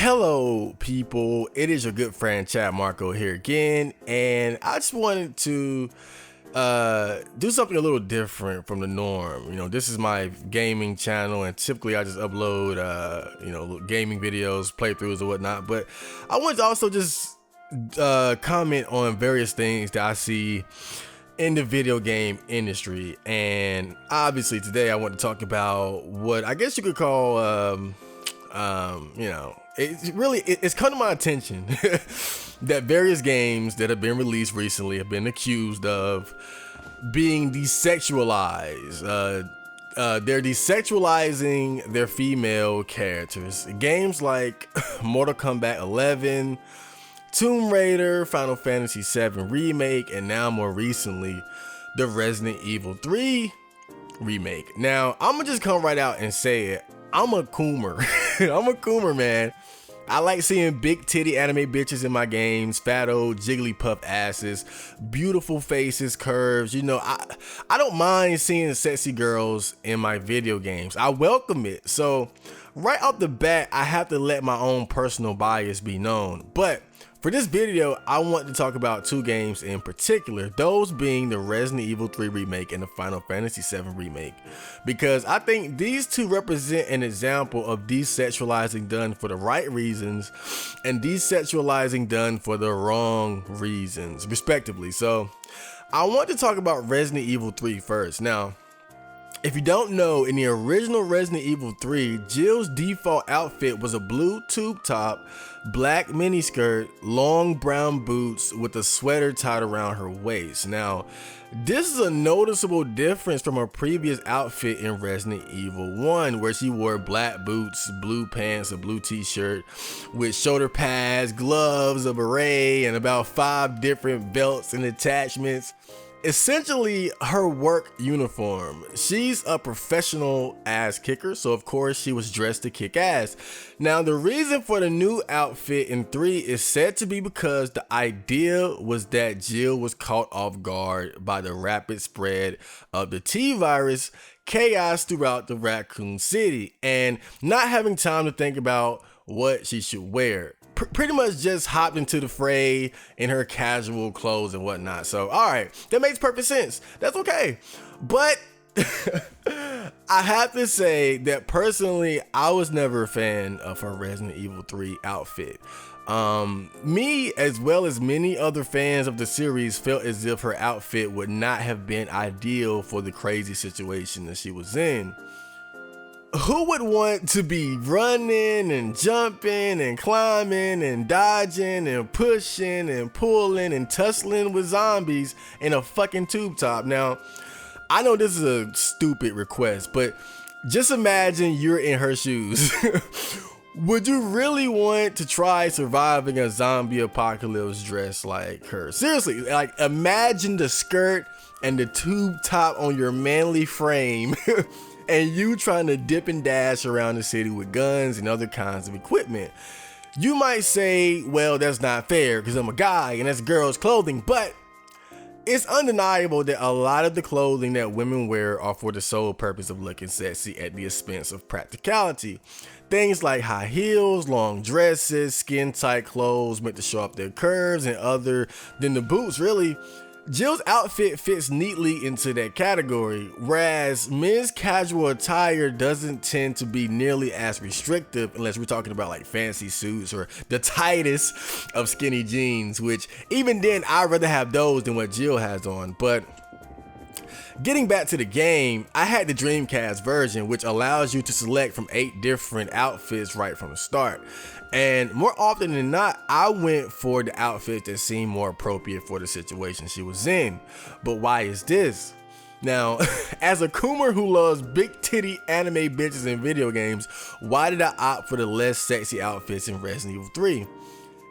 Hello, people. It is your good friend Chad Marco here again, and I just wanted to do something a little different from the norm. This is my gaming channel, and typically I just upload gaming videos, playthroughs, or whatnot. But I wanted to also just comment on various things that I see in the video game industry, and obviously today I want to talk about what I guess you could call it's come to my attention that various games that have been released recently have been accused of being desexualized. They're desexualizing their female characters. Games like Mortal Kombat 11, Tomb Raider, Final Fantasy 7 Remake, and now more recently, the Resident Evil 3 Remake. Now, I'm gonna just come right out and say it. I'm a coomer. I'm a coomer, man. I like seeing big titty anime bitches in my games, fat old jigglypuff asses, beautiful faces, curves. I don't mind seeing sexy girls in my video games. I welcome it. So right off the bat, I have to let my own personal bias be known. But for this video, I want to talk about two games in particular, those being the Resident Evil 3 Remake and the Final Fantasy 7 Remake, because I think these two represent an example of desexualizing done for the right reasons and desexualizing done for the wrong reasons, respectively. So I want to talk about Resident Evil 3 first. Now, if you don't know, in the original Resident Evil 3, Jill's default outfit was a blue tube top, black miniskirt, long brown boots with a sweater tied around her waist. Now, this is a noticeable difference from her previous outfit in Resident Evil 1, where she wore black boots, blue pants, a blue t-shirt with shoulder pads, gloves, a beret, and about 5 different belts and attachments. Essentially her work uniform. She's a professional ass kicker, so of course she was dressed to kick ass. Now, the reason for the new outfit in 3 is said to be because the idea was that Jill was caught off guard by the rapid spread of the T-virus, chaos throughout the Raccoon City, and not having time to think about what she should wear. Pretty much just hopped into the fray in her casual clothes and whatnot. So, all right, that makes perfect sense. That's okay. But I have to say that personally, I was never a fan of her Resident Evil 3 outfit. Me, as well as many other fans of the series, felt as if her outfit would not have been ideal for the crazy situation that she was in. Who would want to be running and jumping and climbing and dodging and pushing and pulling and tussling with zombies in a fucking tube top? Now, I know this is a stupid request, but just imagine you're in her shoes. Would you really want to try surviving a zombie apocalypse dressed like her? Seriously, like imagine the skirt and the tube top on your manly frame and you trying to dip and dash around the city with guns and other kinds of equipment. You might say, well, that's not fair because I'm a guy and that's girls' clothing, but it's undeniable that a lot of the clothing that women wear are for the sole purpose of looking sexy at the expense of practicality. Things like high heels, long dresses, skin-tight clothes meant to show up their curves, and other than the boots, really. Jill's outfit fits neatly into that category, whereas men's casual attire doesn't tend to be nearly as restrictive unless we're talking about like fancy suits or the tightest of skinny jeans, which even then I'd rather have those than what Jill has on. But getting back to the game, I had the Dreamcast version, which allows you to select from 8 different outfits right from the start. And more often than not, I went for the outfit that seemed more appropriate for the situation she was in. But why is this? Now, as a coomer who loves big titty anime bitches in video games, why did I opt for the less sexy outfits in Resident Evil 3?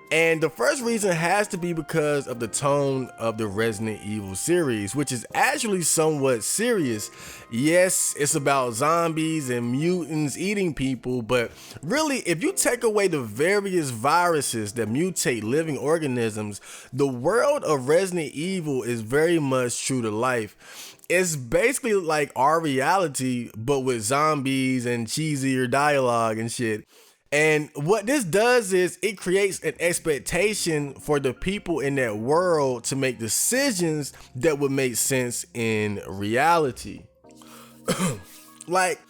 And the first reason has to be because of the tone of the Resident Evil series, which is actually somewhat serious. Yes, it's about zombies and mutants eating people, but really, if you take away the various viruses that mutate living organisms, the world of Resident Evil is very much true to life. It's basically like our reality, but with zombies and cheesier dialogue and shit. And what this does is it creates an expectation for the people in that world to make decisions that would make sense in reality. Like,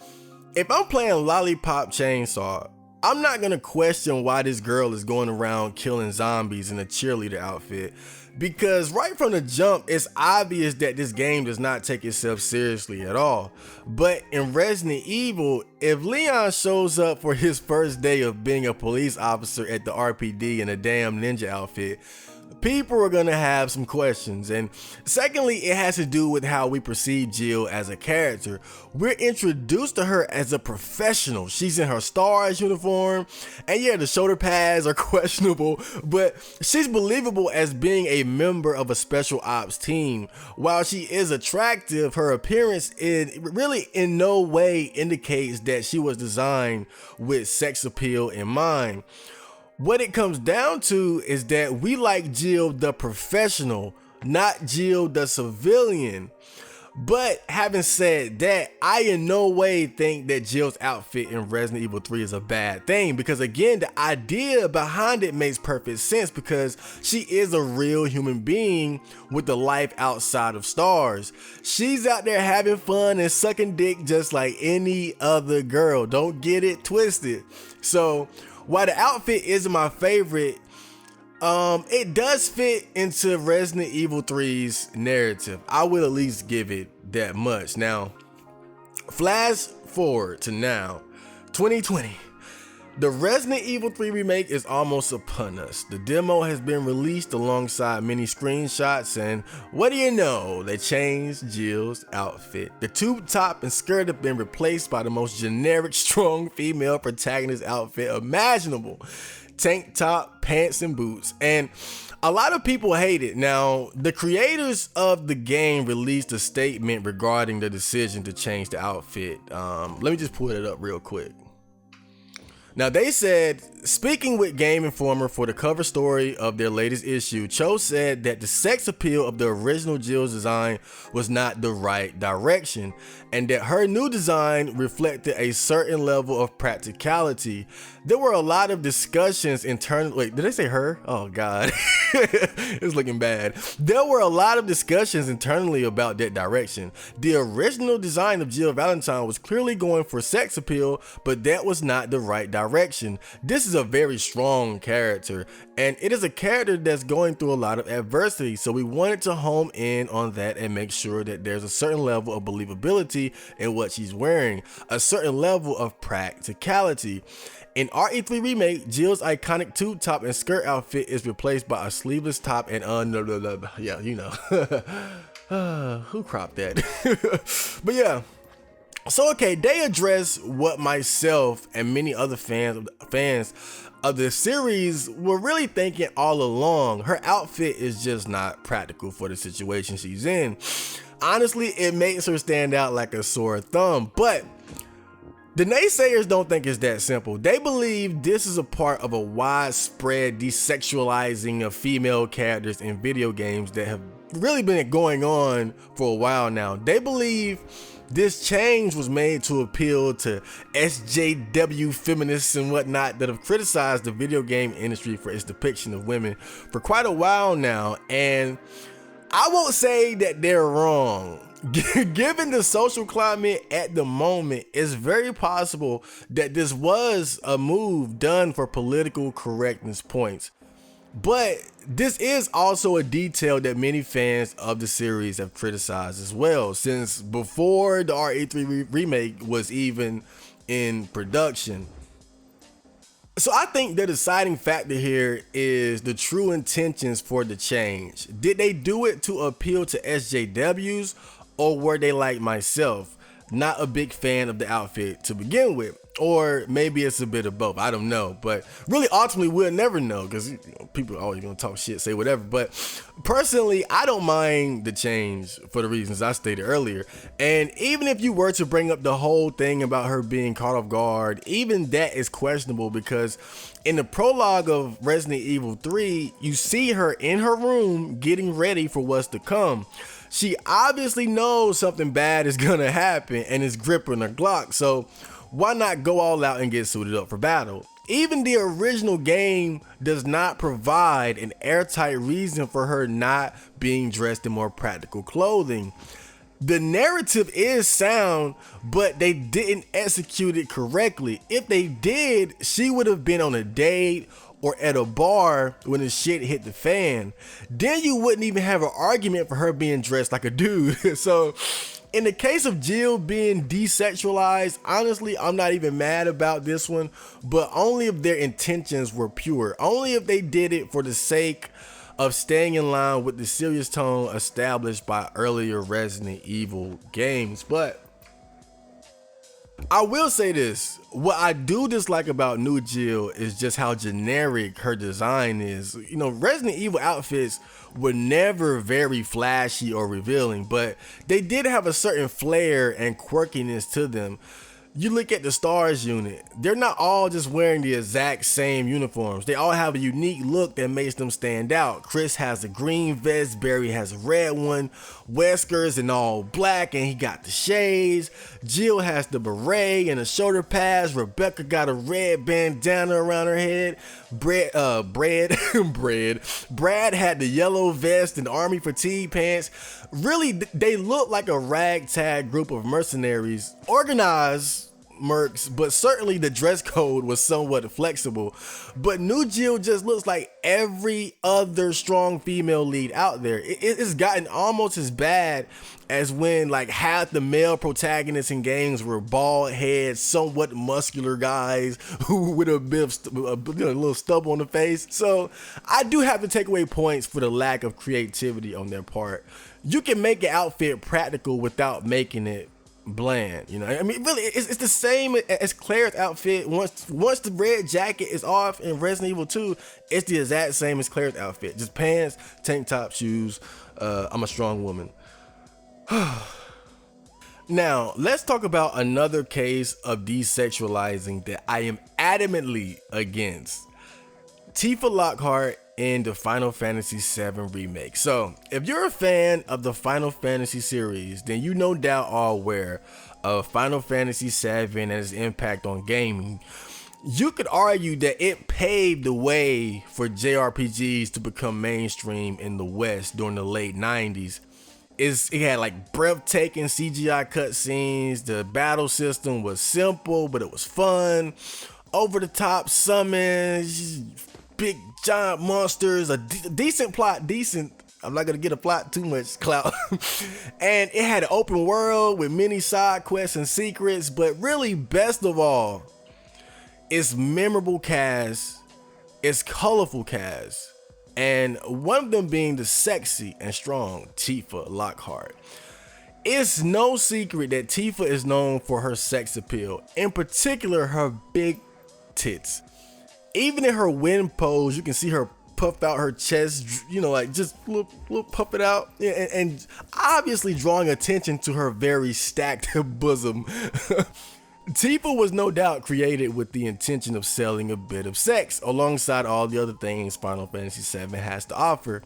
if I'm playing Lollipop Chainsaw, I'm not gonna question why this girl is going around killing zombies in a cheerleader outfit, because right from the jump, it's obvious that this game does not take itself seriously at all. But in Resident Evil, if Leon shows up for his first day of being a police officer at the RPD in a damn ninja outfit, people are gonna have some questions. And secondly, it has to do with how we perceive Jill as a character. We're introduced to her as a professional. She's in her STARS uniform, and yeah, the shoulder pads are questionable, but she's believable as being a member of a special ops team. While she is attractive, her appearance really in no way indicates that she was designed with sex appeal in mind. What it comes down to is that we like Jill the professional, not Jill the civilian. But having said that, I in no way think that Jill's outfit in Resident Evil 3 is a bad thing, because again, the idea behind it makes perfect sense, because she is a real human being with a life outside of STARS. She's out there having fun and sucking dick just like any other girl. Don't get it twisted. So while the outfit isn't my favorite, it does fit into Resident Evil 3's narrative. I will at least give it that much. Now, flash forward to now, 2020. The Resident Evil 3 remake is almost upon us. The demo has been released alongside many screenshots, and what do you know? They changed Jill's outfit. The tube top and skirt have been replaced by the most generic, strong female protagonist outfit imaginable. Tank top, pants, and boots. And a lot of people hate it. Now, the creators of the game released a statement regarding the decision to change the outfit. Let me just pull it up real quick. Now, they said, speaking with Game Informer for the cover story of their latest issue, Cho said that the sex appeal of the original Jill's design was not the right direction, and that her new design reflected a certain level of practicality. There were a lot of discussions internally. Wait, did they say her? Oh God, it's looking bad. There were a lot of discussions internally about that direction. The original design of Jill Valentine was clearly going for sex appeal, but that was not the right direction. This is a very strong character, and it is a character that's going through a lot of adversity, so we wanted to home in on that and make sure that there's a certain level of believability in what she's wearing, a certain level of practicality. In RE3 Remake, Jill's iconic tube top and skirt outfit is replaced by a sleeveless top and yeah, you know. Who cropped that? But yeah. So okay, they address what myself and many other fans of the series were really thinking all along. Her outfit is just not practical for the situation she's in. Honestly, it makes her stand out like a sore thumb, but the naysayers don't think it's that simple. They believe this is a part of a widespread desexualizing of female characters in video games that have really been going on for a while now. They believe this change was made to appeal to SJW feminists and whatnot that have criticized the video game industry for its depiction of women for quite a while now, and I won't say that they're wrong. Given the social climate at the moment, it's very possible that this was a move done for political correctness points. But this is also a detail that many fans of the series have criticized as well, since before the RE3 remake was even in production. So I think the deciding factor here is the true intentions for the change. Did they do it to appeal to SJWs, or were they like myself, not a big fan of the outfit to begin with? Or maybe it's a bit of both, I don't know. But really, ultimately, we'll never know, because people are always gonna talk shit, say whatever. But personally, I don't mind the change for the reasons I stated earlier. And even if you were to bring up the whole thing about her being caught off guard, even that is questionable, because in the prologue of Resident Evil 3, you see her in her room getting ready for what's to come. She obviously knows something bad is gonna happen and is gripping her Glock, so why not go all out and get suited up for battle? Even the original game does not provide an airtight reason for her not being dressed in more practical clothing. The narrative is sound, but they didn't execute it correctly. If they did, she would have been on a date or at a bar when the shit hit the fan. Then you wouldn't even have an argument for her being dressed like a dude. So in the case of Jill being desexualized, honestly, I'm not even mad about this one, but only if their intentions were pure. Only if they did it for the sake of staying in line with the serious tone established by earlier Resident Evil games. But I will say this, what I do dislike about New Jill is just how generic her design is. You know, Resident Evil outfits were never very flashy or revealing, but they did have a certain flair and quirkiness to them. You look at the STARS unit, they're not all just wearing the exact same uniforms. They all have a unique look that makes them stand out. Chris has a green vest, Barry has a red one, Wesker's in all black and he got the shades, Jill has the beret and the shoulder pads, Rebecca got a red bandana around her head, Brad had the yellow vest and army fatigue pants. Really, they look like a ragtag group of mercenaries, organized mercs, but certainly the dress code was somewhat flexible. But New Jill just looks like every other strong female lead out there. It's gotten almost as bad as when like half the male protagonists in games were bald heads, somewhat muscular guys who would have been a little stub on the face. So I do have to take away points for the lack of creativity on their part. You can make an outfit practical without making it bland, you know. I mean, really, it's the same as Claire's outfit. Once the red jacket is off in Resident Evil 2, it's the exact same as Claire's outfit. Just pants, tank top, shoes. I'm a strong woman. Now, let's talk about another case of desexualizing that I am adamantly against. Tifa Lockhart in the Final Fantasy VII Remake. So, if you're a fan of the Final Fantasy series, then you no doubt are aware of Final Fantasy VII and its impact on gaming. You could argue that it paved the way for JRPGs to become mainstream in the West during the late 90s. It had like breathtaking CGI cutscenes, the battle system was simple, but it was fun, over-the-top summons, big giant monsters, a decent plot, I'm not gonna get a plot too much clout. And it had an open world with many side quests and secrets, but really best of all, its memorable cast, its colorful cast, and one of them being the sexy and strong Tifa Lockhart. It's no secret that Tifa is known for her sex appeal, in particular her big tits. Even in her wind pose, you can see her puff out her chest, you know, like just little puff it out, and obviously drawing attention to her very stacked bosom. Tifa was no doubt created with the intention of selling a bit of sex alongside all the other things Final Fantasy VII has to offer.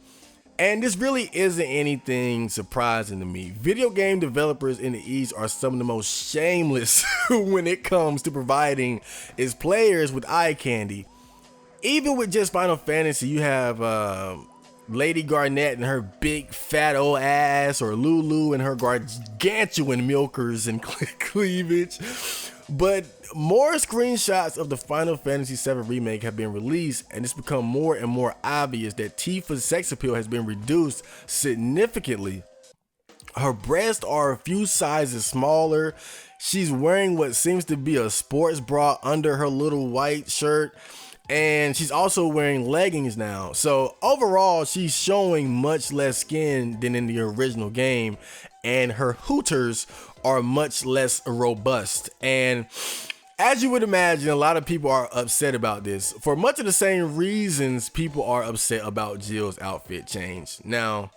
And this really isn't anything surprising to me. Video game developers in the East are some of the most shameless when it comes to providing its players with eye candy. Even with just Final Fantasy, you have Lady Garnet and her big fat old ass, or Lulu and her gargantuan milkers and cleavage. But more screenshots of the Final Fantasy VII Remake have been released, and it's become more and more obvious that Tifa's sex appeal has been reduced significantly. Her breasts are a few sizes smaller. She's wearing what seems to be a sports bra under her little white shirt, and she's also wearing leggings now. So overall, she's showing much less skin than in the original game, and her hooters are much less robust. And as you would imagine, a lot of people are upset about this for much of the same reasons people are upset about Jill's outfit change. Now,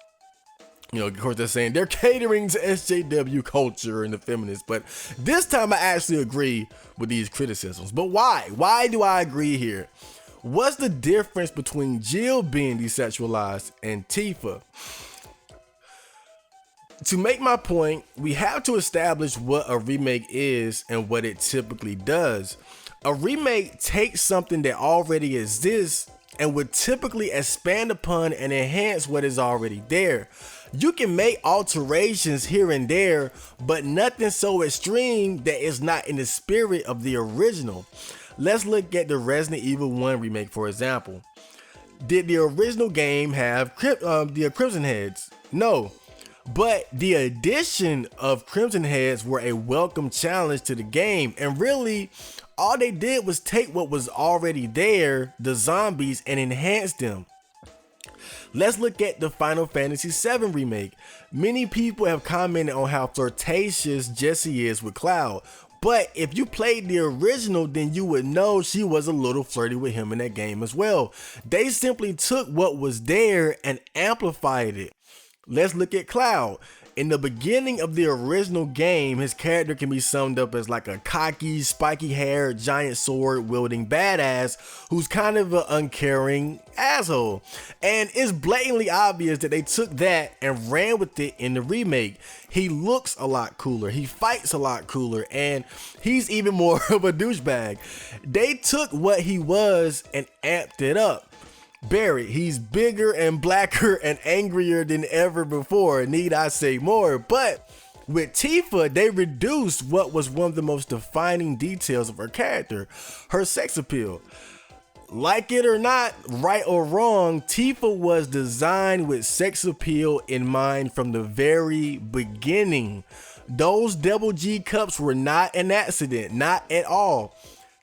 you know, of course, they're saying they're catering to SJW culture and the feminists, but this time I actually agree with these criticisms. But why? Why do I agree here? What's the difference between Jill being desexualized and Tifa? To make my point, we have to establish what a remake is and what it typically does. A remake takes something that already exists and would typically expand upon and enhance what is already there. You can make alterations here and there, but nothing so extreme that is not in the spirit of the original. Let's look at the Resident Evil 1 remake, for example. Did the original game have the Crimson Heads? No. But the addition of Crimson Heads were a welcome challenge to the game, and really all they did was take what was already there, the zombies, and enhance them. Let's look at the Final Fantasy VII remake. Many people have commented on how flirtatious Jessie is with Cloud, but if you played the original, then you would know she was a little flirty with him in that game as well. They simply took what was there and amplified it. Let's look at Cloud. In the beginning of the original game, his character can be summed up as like a cocky, spiky-haired, giant sword-wielding badass who's kind of an uncaring asshole. And it's blatantly obvious that they took that and ran with it in the remake. He looks a lot cooler, he fights a lot cooler, and he's even more of a douchebag. They took what he was and amped it up. Barry, he's bigger and blacker and angrier than ever before, need I say more? But with Tifa, they reduced what was one of the most defining details of her character, her sex appeal. Like it or not, right or wrong, Tifa was designed with sex appeal in mind from the very beginning. Those double G cups were not an accident, not at all.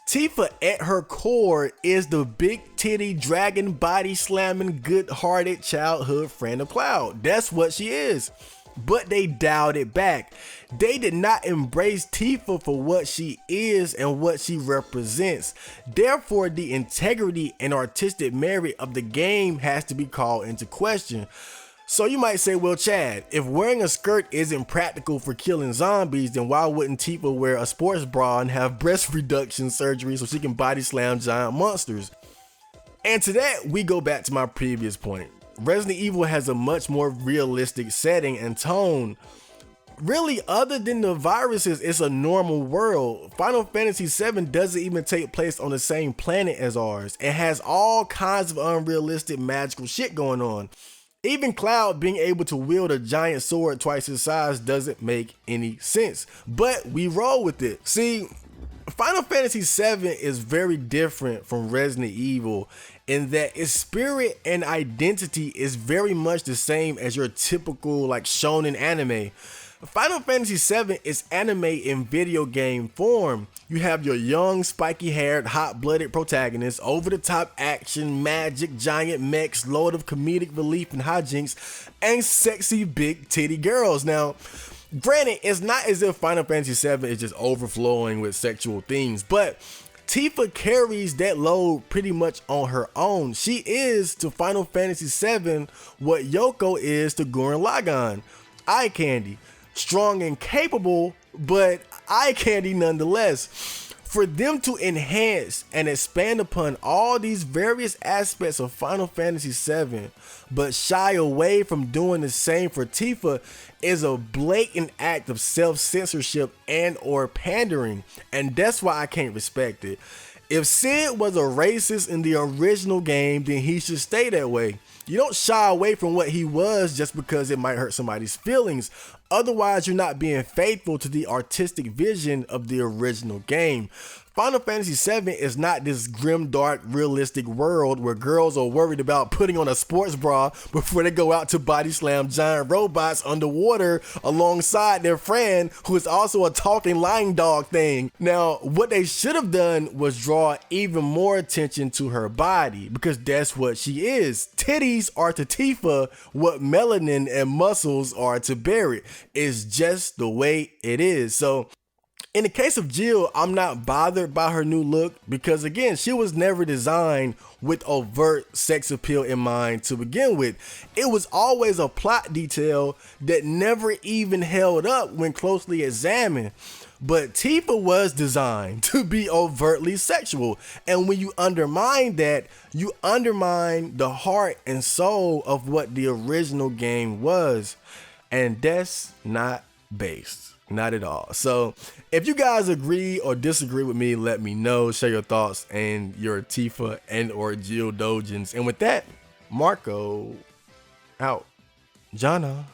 Tifa at her core is the big titty, dragon body slamming, good hearted childhood friend of Cloud. That's what she is. But they dialed it back. They did not embrace Tifa for what she is and what she represents. Therefore, the integrity and artistic merit of the game has to be called into question. So you might say, well, Chad, if wearing a skirt isn't practical for killing zombies, then why wouldn't Tifa wear a sports bra and have breast reduction surgery so she can body slam giant monsters? And to that, we go back to my previous point. Resident Evil has a much more realistic setting and tone. Really, other than the viruses, it's a normal world. Final Fantasy VII doesn't even take place on the same planet as ours. It has all kinds of unrealistic magical shit going on. Even Cloud being able to wield a giant sword twice his size doesn't make any sense, but we roll with it. See, Final Fantasy VII is very different from Resident Evil in that its spirit and identity is very much the same as your typical like shonen anime. Final Fantasy VII is anime in video game form. You have your young, spiky-haired, hot-blooded protagonist, over-the-top action, magic, giant mechs, load of comedic relief and hijinks, and sexy big titty girls. Now, granted, it's not as if Final Fantasy VII is just overflowing with sexual themes, but Tifa carries that load pretty much on her own. She is to Final Fantasy VII what Yoko is to Gurren Lagann. Eye candy. Strong and capable, but eye candy nonetheless. For them to enhance and expand upon all these various aspects of Final Fantasy VII, but shy away from doing the same for Tifa is a blatant act of self-censorship and or pandering, and that's why I can't respect it. If Sid was a racist in the original game, then he should stay that way. You don't shy away from what he was just because it might hurt somebody's feelings. Otherwise, you're not being faithful to the artistic vision of the original game. Final Fantasy VII is not this grim, dark, realistic world where girls are worried about putting on a sports bra before they go out to body slam giant robots underwater alongside their friend who is also a talking lying dog thing. Now, what they should have done was draw even more attention to her body because that's what she is. Titties are to Tifa what melanin and muscles are to Barrett. It's just the way it is. So, in the case of Jill, I'm not bothered by her new look because again, she was never designed with overt sex appeal in mind to begin with. It was always a plot detail that never even held up when closely examined. But Tifa was designed to be overtly sexual, and when you undermine that, you undermine the heart and soul of what the original game was, and that's not based. Not at all. So if you guys agree or disagree with me, let me know. Share your thoughts and your Tifa and or Jill Dojins. And with that, Marco out. Jana.